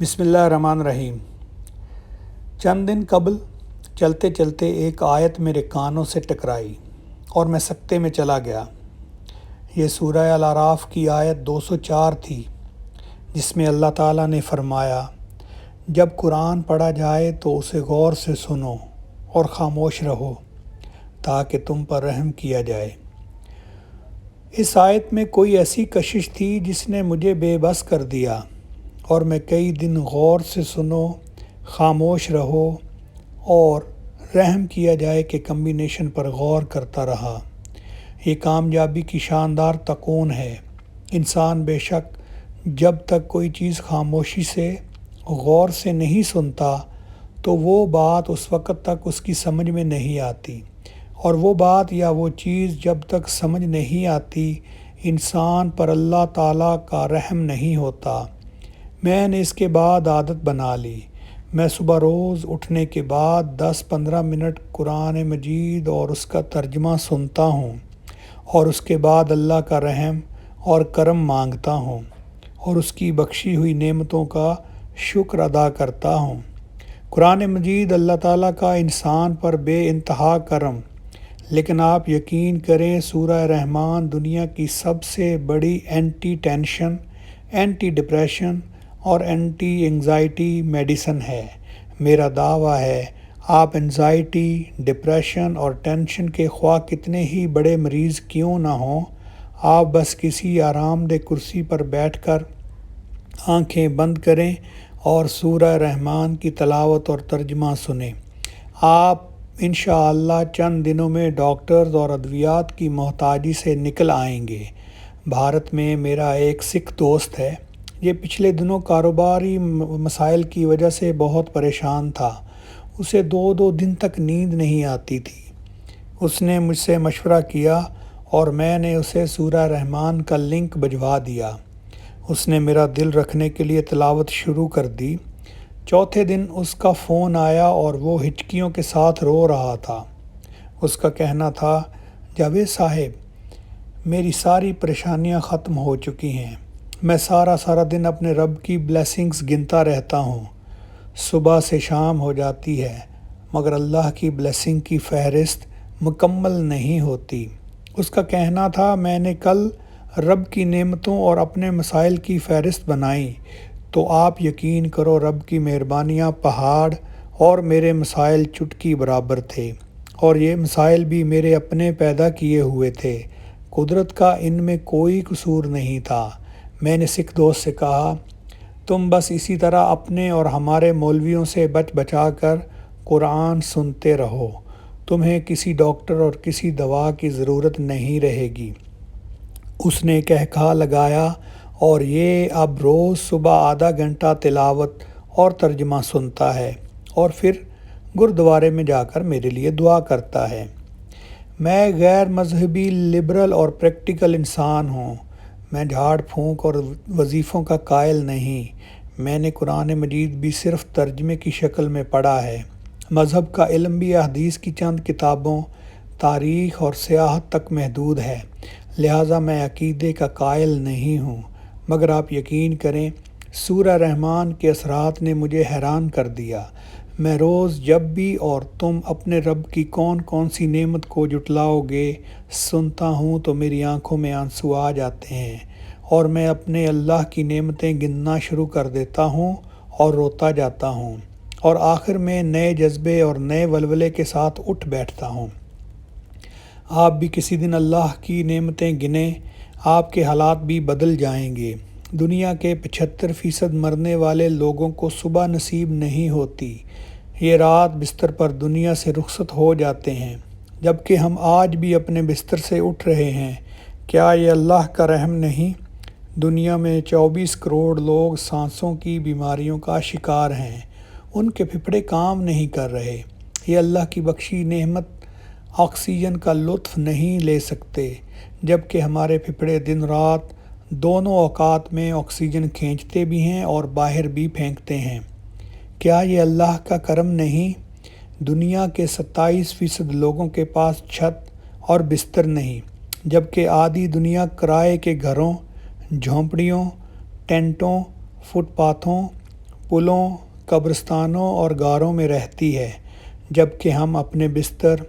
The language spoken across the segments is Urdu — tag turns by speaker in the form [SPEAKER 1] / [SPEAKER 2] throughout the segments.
[SPEAKER 1] بسم اللہ الرحمن الرحیم۔ چند دن قبل چلتے چلتے ایک آیت میرے کانوں سے ٹکرائی اور میں سکتے میں چلا گیا۔ یہ سورہ الاعراف کی آیت 204 تھی، جس میں اللہ تعالیٰ نے فرمایا، جب قرآن پڑھا جائے تو اسے غور سے سنو اور خاموش رہو تاکہ تم پر رحم کیا جائے۔ اس آیت میں کوئی ایسی کشش تھی جس نے مجھے بے بس کر دیا، اور میں کئی دن غور سے سنو، خاموش رہو اور رحم کیا جائے کہ کمبینیشن پر غور کرتا رہا۔ یہ کامیابی کی شاندار تکون ہے۔ انسان بے شک جب تک کوئی چیز خاموشی سے غور سے نہیں سنتا تو وہ بات اس وقت تک اس کی سمجھ میں نہیں آتی، اور وہ بات یا وہ چیز جب تک سمجھ نہیں آتی، انسان پر اللہ تعالیٰ کا رحم نہیں ہوتا۔ میں نے اس کے بعد عادت بنا لی۔ میں صبح روز اٹھنے کے بعد 10-15 منٹ قرآن مجید اور اس کا ترجمہ سنتا ہوں، اور اس کے بعد اللہ کا رحم اور کرم مانگتا ہوں اور اس کی بخشی ہوئی نعمتوں کا شکر ادا کرتا ہوں۔ قرآن مجید اللہ تعالیٰ کا انسان پر بے انتہا کرم، لیکن آپ یقین کریں سورہ رحمان دنیا کی سب سے بڑی اینٹی ٹینشن، اینٹی ڈپریشن اور اینٹی انگزائٹی میڈیسن ہے۔ میرا دعویٰ ہے آپ انگزائٹی، ڈپریشن اور ٹینشن کے خواہ کتنے ہی بڑے مریض کیوں نہ ہوں، آپ بس کسی آرام دہ کرسی پر بیٹھ کر آنکھیں بند کریں اور سورہ رحمان کی تلاوت اور ترجمہ سنیں۔ آپ انشاءاللہ چند دنوں میں ڈاکٹرز اور ادویات کی محتاجی سے نکل آئیں گے۔ بھارت میں میرا ایک سکھ دوست ہے۔ یہ پچھلے دنوں کاروباری مسائل کی وجہ سے بہت پریشان تھا۔ اسے 2 دن تک نیند نہیں آتی تھی۔ اس نے مجھ سے مشورہ کیا اور میں نے اسے سورہ رحمان کا لنک بھجوا دیا۔ اس نے میرا دل رکھنے کے لیے تلاوت شروع کر دی۔ چوتھے دن اس کا فون آیا اور وہ ہچکیوں کے ساتھ رو رہا تھا۔ اس کا کہنا تھا، جاوید صاحب، میری ساری پریشانیاں ختم ہو چکی ہیں۔ میں سارا دن اپنے رب کی بلیسنگز گنتا رہتا ہوں۔ صبح سے شام ہو جاتی ہے مگر اللہ کی بلیسنگ کی فہرست مکمل نہیں ہوتی۔ اس کا کہنا تھا، میں نے کل رب کی نعمتوں اور اپنے مسائل کی فہرست بنائی تو آپ یقین کرو رب کی مہربانیاں پہاڑ اور میرے مسائل چٹکی برابر تھے، اور یہ مسائل بھی میرے اپنے پیدا کیے ہوئے تھے۔ قدرت کا ان میں کوئی قصور نہیں تھا۔ میں نے سکھ دوست سے کہا، تم بس اسی طرح اپنے اور ہمارے مولویوں سے بچا کر قرآن سنتے رہو، تمہیں کسی ڈاکٹر اور کسی دوا کی ضرورت نہیں رہے گی۔ اس نے کہا لگایا اور یہ اب روز صبح آدھا گھنٹہ تلاوت اور ترجمہ سنتا ہے اور پھر گردوارے میں جا کر میرے لیے دعا کرتا ہے۔ میں غیر مذہبی، لبرل اور پریکٹیکل انسان ہوں۔ میں جھاڑ پھونک اور وظیفوں کا قائل نہیں۔ میں نے قرآن مجید بھی صرف ترجمے کی شکل میں پڑھا ہے۔ مذہب کا علم بھی حدیث کی چند کتابوں، تاریخ اور سیاحت تک محدود ہے، لہٰذا میں عقیدے کا قائل نہیں ہوں۔ مگر آپ یقین کریں سورہ رحمان کے اثرات نے مجھے حیران کر دیا۔ میں روز جب بھی اور تم اپنے رب کی کون سی نعمت کو جٹلاؤ گے سنتا ہوں تو میری آنکھوں میں آنسو آ جاتے ہیں، اور میں اپنے اللہ کی نعمتیں گننا شروع کر دیتا ہوں اور روتا جاتا ہوں، اور آخر میں نئے جذبے اور نئے ولولے کے ساتھ اٹھ بیٹھتا ہوں۔ آپ بھی کسی دن اللہ کی نعمتیں گنیں، آپ کے حالات بھی بدل جائیں گے۔ دنیا کے 75% مرنے والے لوگوں کو صبح نصیب نہیں ہوتی، یہ رات بستر پر دنیا سے رخصت ہو جاتے ہیں، جبکہ ہم آج بھی اپنے بستر سے اٹھ رہے ہیں۔ کیا یہ اللہ کا رحم نہیں؟ دنیا میں 24 کروڑ لوگ سانسوں کی بیماریوں کا شکار ہیں، ان کے پھپھڑے کام نہیں کر رہے۔ یہ اللہ کی بخشی نعمت آکسیجن کا لطف نہیں لے سکتے، جبکہ ہمارے پھپھڑے دن رات دونوں اوقات میں آکسیجن کھینچتے بھی ہیں اور باہر بھی پھینکتے ہیں۔ کیا یہ اللہ کا کرم نہیں؟ دنیا کے 27% لوگوں کے پاس چھت اور بستر نہیں، جبکہ آدھی دنیا کرائے کے گھروں، جھونپڑیوں، ٹینٹوں، فٹ پاتھوں پلوں، قبرستانوں اور غاروں میں رہتی ہے، جبکہ ہم اپنے بستر،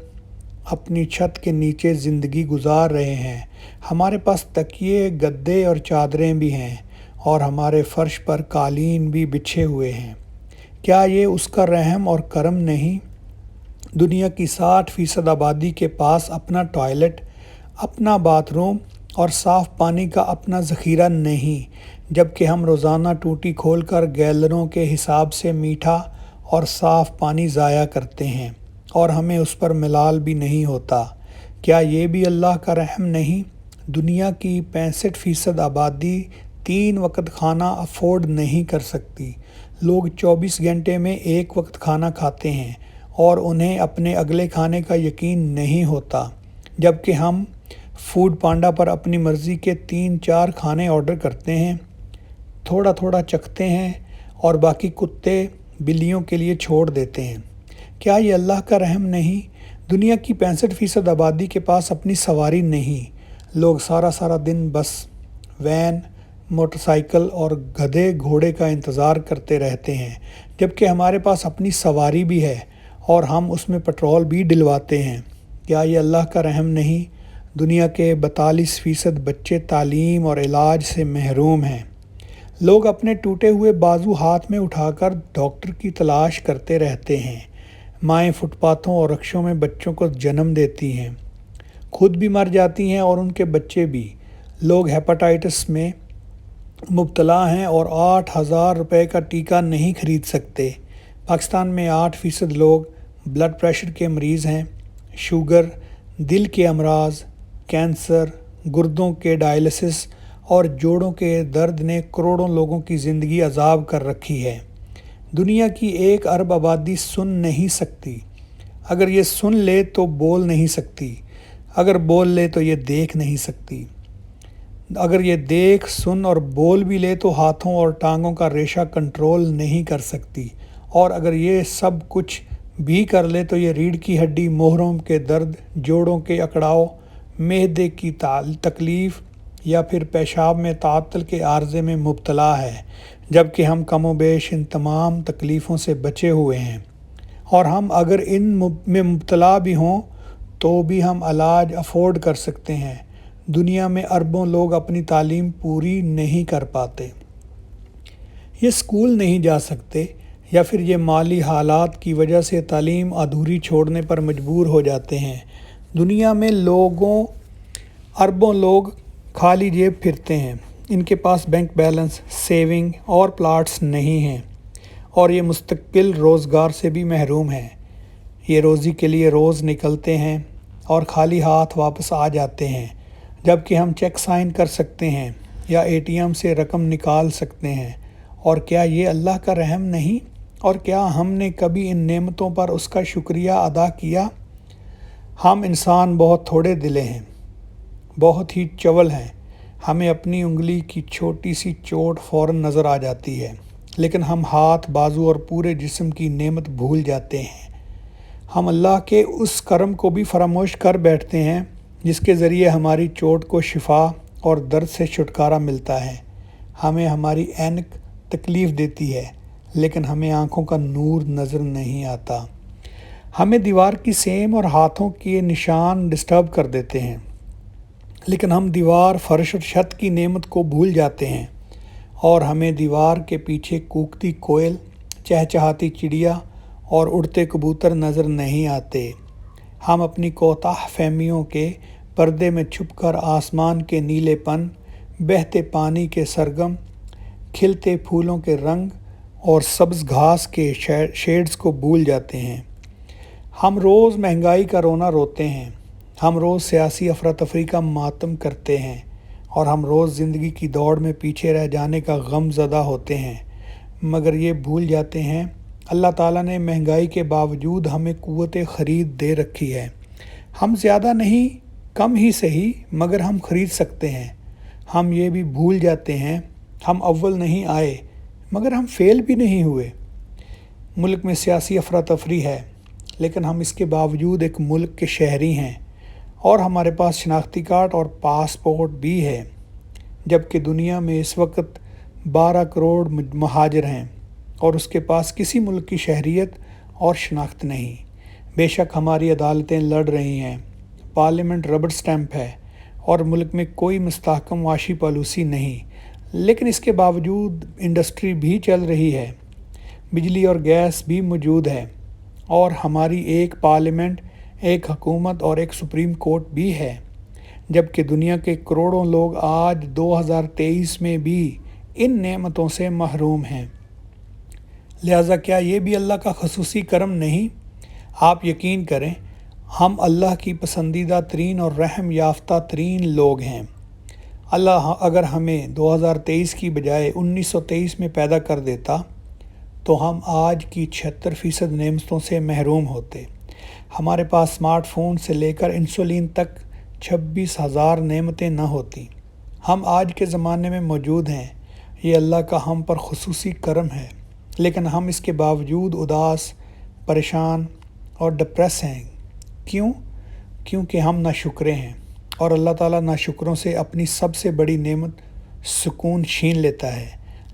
[SPEAKER 1] اپنی چھت کے نیچے زندگی گزار رہے ہیں۔ ہمارے پاس تکیے، گدے اور چادریں بھی ہیں، اور ہمارے فرش پر قالین بھی بچھے ہوئے ہیں۔ کیا یہ اس کا رحم اور کرم نہیں؟ دنیا کی 60% آبادی کے پاس اپنا ٹوائلٹ، اپنا باتھ روم اور صاف پانی کا اپنا ذخیرہ نہیں، جبکہ ہم روزانہ ٹوٹی کھول کر گیلنوں کے حساب سے میٹھا اور صاف پانی ضائع کرتے ہیں، اور ہمیں اس پر ملال بھی نہیں ہوتا۔ کیا یہ بھی اللہ کا رحم نہیں؟ دنیا کی 65% آبادی 3 وقت کھانا افورڈ نہیں کر سکتی۔ لوگ 24 گھنٹے میں 1 وقت کھانا کھاتے ہیں، اور انہیں اپنے اگلے کھانے کا یقین نہیں ہوتا، جبکہ ہم فوڈ پانڈا پر اپنی مرضی کے 3-4 کھانے آرڈر کرتے ہیں، تھوڑا تھوڑا چکھتے ہیں اور باقی کتے بلیوں کے لیے چھوڑ دیتے ہیں۔ کیا یہ اللہ کا رحم نہیں؟ دنیا کی 65% آبادی کے پاس اپنی سواری نہیں۔ لوگ سارا دن بس، وین، موٹر سائیکل اور گدھے گھوڑے کا انتظار کرتے رہتے ہیں، جبکہ ہمارے پاس اپنی سواری بھی ہے اور ہم اس میں پٹرول بھی ڈلواتے ہیں۔ کیا یہ اللہ کا رحم نہیں؟ دنیا کے 42% بچے تعلیم اور علاج سے محروم ہیں۔ لوگ اپنے ٹوٹے ہوئے بازو ہاتھ میں اٹھا کر ڈاکٹر کی تلاش کرتے رہتے ہیں۔ مائیں فٹ پاتھوں اور رکشوں میں بچوں کو جنم دیتی ہیں، خود بھی مر جاتی ہیں اور ان کے بچے بھی۔ لوگ ہیپاٹائٹس میں مبتلا ہیں اور 8,000 روپے کا ٹیکہ نہیں خرید سکتے۔ پاکستان میں 8% لوگ بلڈ پریشر کے مریض ہیں۔ شوگر، دل کے امراض، کینسر، گردوں کے ڈائلسس اور جوڑوں کے درد نے کروڑوں لوگوں کی زندگی عذاب کر رکھی ہے۔ دنیا کی 1 ارب آبادی سن نہیں سکتی۔ اگر یہ سن لے تو بول نہیں سکتی، اگر بول لے تو یہ دیکھ نہیں سکتی، اگر یہ دیکھ، سن اور بول بھی لے تو ہاتھوں اور ٹانگوں کا ریشہ کنٹرول نہیں کر سکتی، اور اگر یہ سب کچھ بھی کر لے تو یہ ریڑھ کی ہڈی، موہروں کے درد، جوڑوں کے اکڑاؤ، معدے کی تکلیف یا پھر پیشاب میں تعطل کے عارضے میں مبتلا ہے، جبکہ ہم کم و بیش ان تمام تکلیفوں سے بچے ہوئے ہیں، اور ہم اگر ان میں مبتلا بھی ہوں تو بھی ہم علاج افورڈ کر سکتے ہیں۔ دنیا میں اربوں لوگ اپنی تعلیم پوری نہیں کر پاتے، یہ اسکول نہیں جا سکتے، یا پھر یہ مالی حالات کی وجہ سے تعلیم ادھوری چھوڑنے پر مجبور ہو جاتے ہیں۔ دنیا میں اربوں لوگ خالی جیب پھرتے ہیں، ان کے پاس بینک بیلنس، سیونگ اور پلاٹس نہیں ہیں، اور یہ مستقل روزگار سے بھی محروم ہیں۔ یہ روزی کے لیے روز نکلتے ہیں اور خالی ہاتھ واپس آ جاتے ہیں، جبکہ ہم چیک سائن کر سکتے ہیں یا ATM سے رقم نکال سکتے ہیں۔ اور کیا یہ اللہ کا رحم نہیں؟ اور کیا ہم نے کبھی ان نعمتوں پر اس کا شکریہ ادا کیا؟ ہم انسان بہت تھوڑے دلے ہیں، بہت ہی چول ہیں۔ ہمیں اپنی انگلی کی چھوٹی سی چوٹ فوراً نظر آ جاتی ہے، لیکن ہم ہاتھ، بازو اور پورے جسم کی نعمت بھول جاتے ہیں۔ ہم اللہ کے اس کرم کو بھی فراموش کر بیٹھتے ہیں جس کے ذریعے ہماری چوٹ کو شفا اور درد سے چھٹکارا ملتا ہے۔ ہمیں ہماری عینک تکلیف دیتی ہے، لیکن ہمیں آنکھوں کا نور نظر نہیں آتا۔ ہمیں دیوار کی سیم اور ہاتھوں کے نشان ڈسٹرب کر دیتے ہیں، لیکن ہم دیوار، فرش اور چھت کی نعمت کو بھول جاتے ہیں، اور ہمیں دیوار کے پیچھے کوکتی کوئل، چہچہاتی چڑیا اور اڑتے کبوتر نظر نہیں آتے۔ ہم اپنی کوتاہ فہمیوں کے پردے میں چھپ کر آسمان کے نیلے پن، بہتے پانی کے سرگم، کھلتے پھولوں کے رنگ اور سبز گھاس کے شیڈز کو بھول جاتے ہیں۔ ہم روز مہنگائی کا رونا روتے ہیں، ہم روز سیاسی افراتفری کا ماتم کرتے ہیں، اور ہم روز زندگی کی دوڑ میں پیچھے رہ جانے کا غم زدہ ہوتے ہیں، مگر یہ بھول جاتے ہیں اللہ تعالیٰ نے مہنگائی کے باوجود ہمیں قوت خرید دے رکھی ہے۔ ہم زیادہ نہیں، کم ہی صحیح، مگر ہم خرید سکتے ہیں۔ ہم یہ بھی بھول جاتے ہیں ہم اول نہیں آئے، مگر ہم فیل بھی نہیں ہوئے۔ ملک میں سیاسی افراتفری ہے، لیکن ہم اس کے باوجود ایک ملک کے شہری ہیں، اور ہمارے پاس شناختی کارڈ اور پاسپورٹ بھی ہے، جبکہ دنیا میں اس وقت 12 کروڑ مہاجر ہیں۔ اور اس کے پاس کسی ملک کی شہریت اور شناخت نہیں۔ بے شک ہماری عدالتیں لڑ رہی ہیں، پارلیمنٹ ربڑ سٹیمپ ہے اور ملک میں کوئی مستحکم معاشی پالیسی نہیں، لیکن اس کے باوجود انڈسٹری بھی چل رہی ہے، بجلی اور گیس بھی موجود ہے، اور ہماری ایک پارلیمنٹ، ایک حکومت اور ایک سپریم کورٹ بھی ہے، جبکہ دنیا کے کروڑوں لوگ آج 2023 میں بھی ان نعمتوں سے محروم ہیں۔ لہٰذا کیا یہ بھی اللہ کا خصوصی کرم نہیں؟ آپ یقین کریں، ہم اللہ کی پسندیدہ ترین اور رحم یافتہ ترین لوگ ہیں۔ اللہ اگر ہمیں 2023 کی بجائے 1923 میں پیدا کر دیتا تو ہم آج کی 76% نعمتوں سے محروم ہوتے۔ ہمارے پاس اسمارٹ فون سے لے کر انسولین تک 26,000 نعمتیں نہ ہوتی۔ ہم آج کے زمانے میں موجود ہیں، یہ اللہ کا ہم پر خصوصی کرم ہے، لیکن ہم اس کے باوجود اداس، پریشان اور ڈپریس ہیں۔ کیوں؟ کیونکہ ہم ناشکرے ہیں، اور اللہ تعالیٰ ناشکروں سے اپنی سب سے بڑی نعمت سکون چھین لیتا ہے۔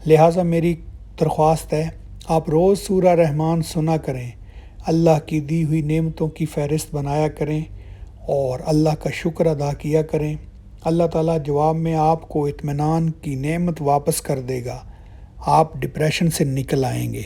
[SPEAKER 1] لہٰذا میری درخواست ہے، آپ روز سورہ رحمان سنا کریں، اللہ کی دی ہوئی نعمتوں کی فہرست بنایا کریں اور اللہ کا شکر ادا کیا کریں۔ اللہ تعالیٰ جواب میں آپ کو اطمینان کی نعمت واپس کر دے گا، آپ ڈپریشن سے نکل آئیں گے۔